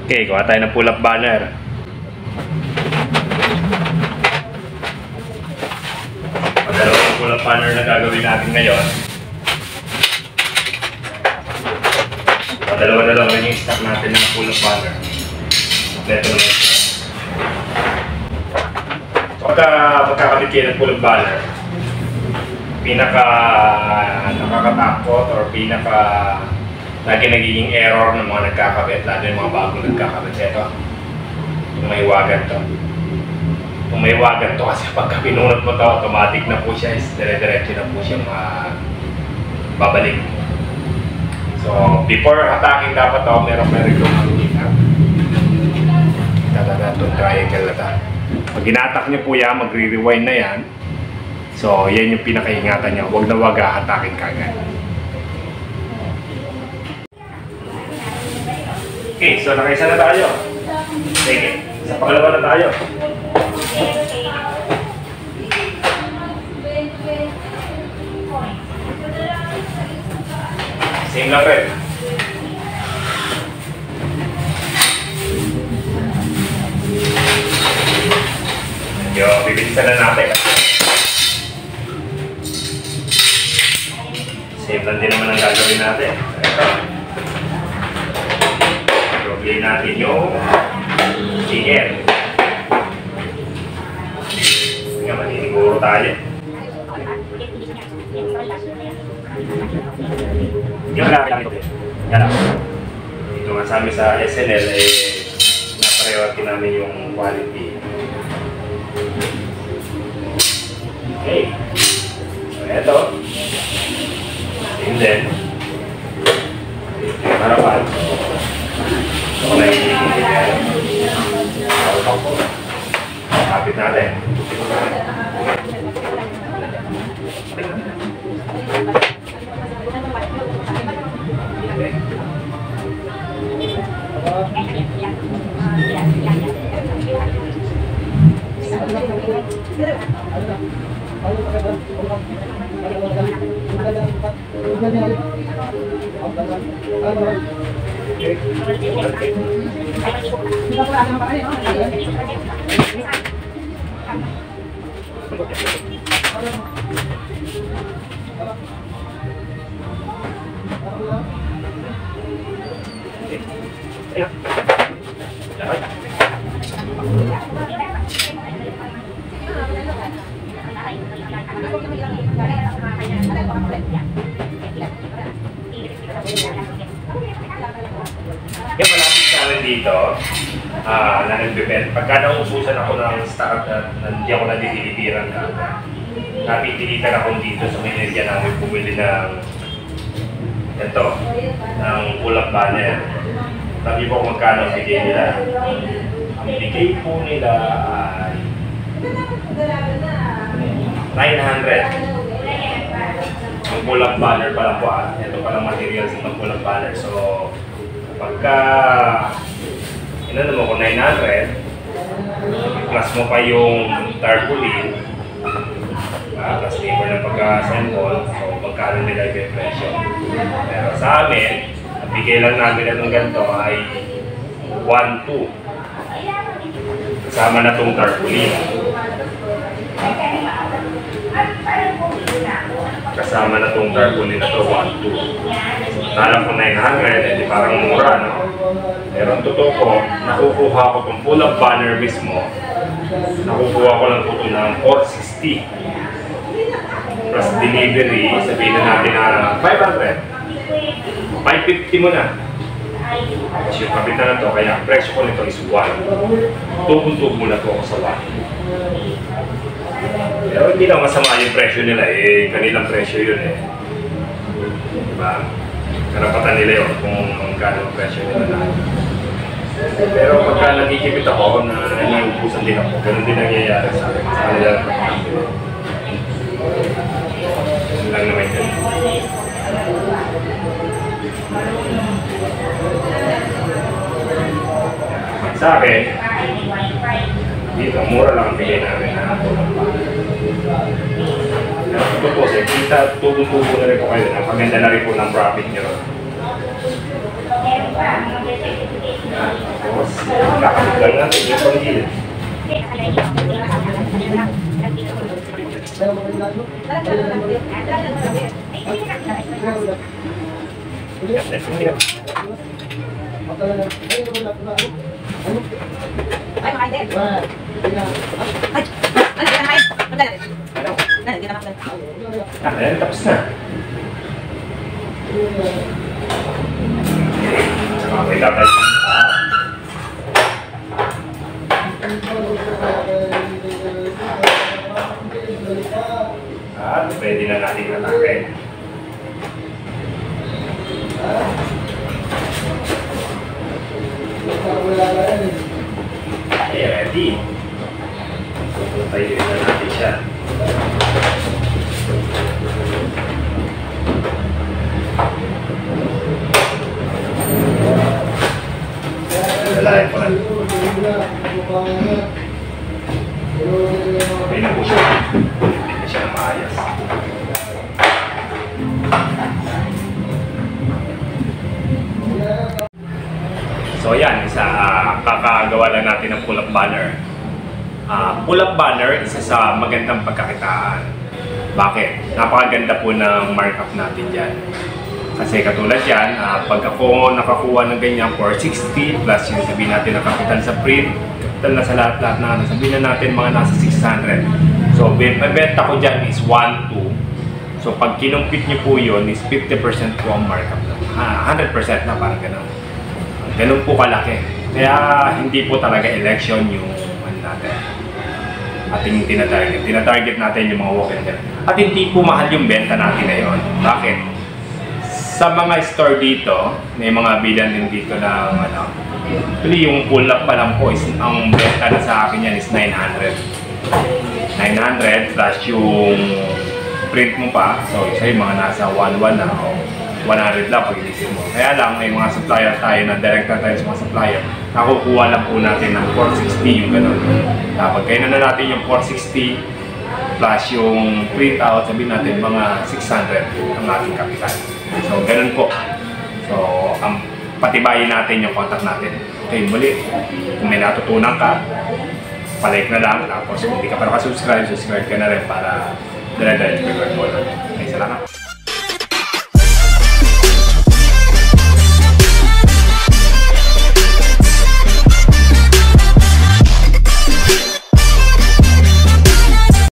Okay, kuha tayo ng pull-up banner. Dalawang pull-up banner na gagawin natin ngayon. Dalawa na lang yung stock natin ng pull-up banner. Kompleto naman siya. Pagka magkakabit kayo ng pull-up banner, pinaka nakakatakot or pinaka lagi nagiging error ng mga nagkakabit, lalo yung mga bagong nagkakabit. Ito, yung may wagan to. Yung may wagan to kasi pagka pinunod mo to, automatic na po siya, dire-diretso na po siya babalik. So, before attacking dapat to, meron kong makikita. Itong triangle na to. Pag ginatak nyo po yan, magre-rewind na yan. So, yan yung pinakaingatan nyo. Huwag na huwag attacking kagad. Okay, so nakaisa na tayo. Sige, sa pangalawa na tayo. Same lang rin. Medyo bibilisan na natin. Same lang din naman ang gagawin natin. Play natin yung chicken. Nga, maniniguro tayo. Yung namin ito. Yan lang. Ito nga sa amin sa SNL, na-priority namin yung quality. Okay. So, ito. And then, harapan. So, kapit natin. Yung malapit sa amin dito, na nagbibenta. Pagka naususan ako ng stock at hindi ako nadidilibiran ka, napitilitan ako dito sa may area namin bumili ng ito, ng pull-up banner. Sabi ko kung magkano bigay nila. Ang bigay po nila ay 900. Ang pull-up banner pala po. Ito palang materials ng pull-up banner. So, pagka inano mo ko 900, plus mo pa yung tarpaulin, plus labor ng pagka-assemble, so magkano nila yung presyo. Pero sa amin, ang bigay lang namin ng ganito ay 1,200. Kasama na itong tarpaulin. Kasama na itong tarpaulin na ito, 1,200. Talang ko 900, hindi parang mura, no? Pero ang totoo ko, nakukuha ko itong pull-up banner mismo. Nakukuha ko lang ito ng 460. Plus delivery, sabihin na natin na 500. 550 mo na. Kasi yung kapit na ito, kaya ang presyo ko nito is 1. Tubog-tubog mo na ito ako sa 1. Pero hindi lang masama yung presyo nila, kanilang presyo yun Diba? Karapatan nila yun kung magkano ang presyo nila na. Pero pagka nagkikipit ako na nangyupusan din ako, ganun din nangyayari sa akin. Sa kanila lang naman yun. Sa akin, dito, mura lang ang bigay namin na ito po, kita tubo-tubo na rin po kayo. Napaganda na rin po ng profit nyo. Yan. Tapos, kakabit lang natin yung panggilid. Ayan, tapos na. Okay, tatay. At pwede na natin natakin. Okay, ready. Tayo na natin siya. Lalayan ko na. Okay na po siya. Hindi na siya na maayos. So yan, kakagawa lang natin ng pull-up banner. Pull-up banner, isa sa magandang pagkakitaan. Bakit? Napakaganda po ng markup natin dyan. Kasi katulad yan, pag ako nakakuha ng ganyan 460 plus yung sabihin natin na kapital sa print, kapital na sa lahat-lahat na sabihin na natin mga nasa 600. So, benta ko dyan is 1-2. So, pag kinumpit nyo po yun is 50% po ang markup na. 100% na parang gano'n. Ganun po kalaki. Kaya hindi po talaga election yung natin. Ating tinatarget. Tinatarget natin yung mga walk-in. At hindi po mahal yung benta natin na yun. Bakit? Sa mga store dito, may mga bilan din dito na actually yung pull-up pa lang po is, ang benta na sa akin yan is 900. 900 plus yung print mo pa. So, isa yung mga nasa 1.1 na o 100 lang pag ilisip mo. Kaya lang, may mga supplier tayo na direct na tayo sa mga supplier. Nakukuha lang po natin ng 460 yung ganun. Kapag kayo na natin yung 460 plus yung print out, sabihin natin mga 600 ang ating kapital. So, ganun po. So, patibayin natin yung contact natin. Okay, muli. Kung may natutunan ka, palike na lang. Tapos, kung hindi ka pa nakasubscribe, subscribe ka na rin para dala-dala yung pag-work mo. Okay, salamat.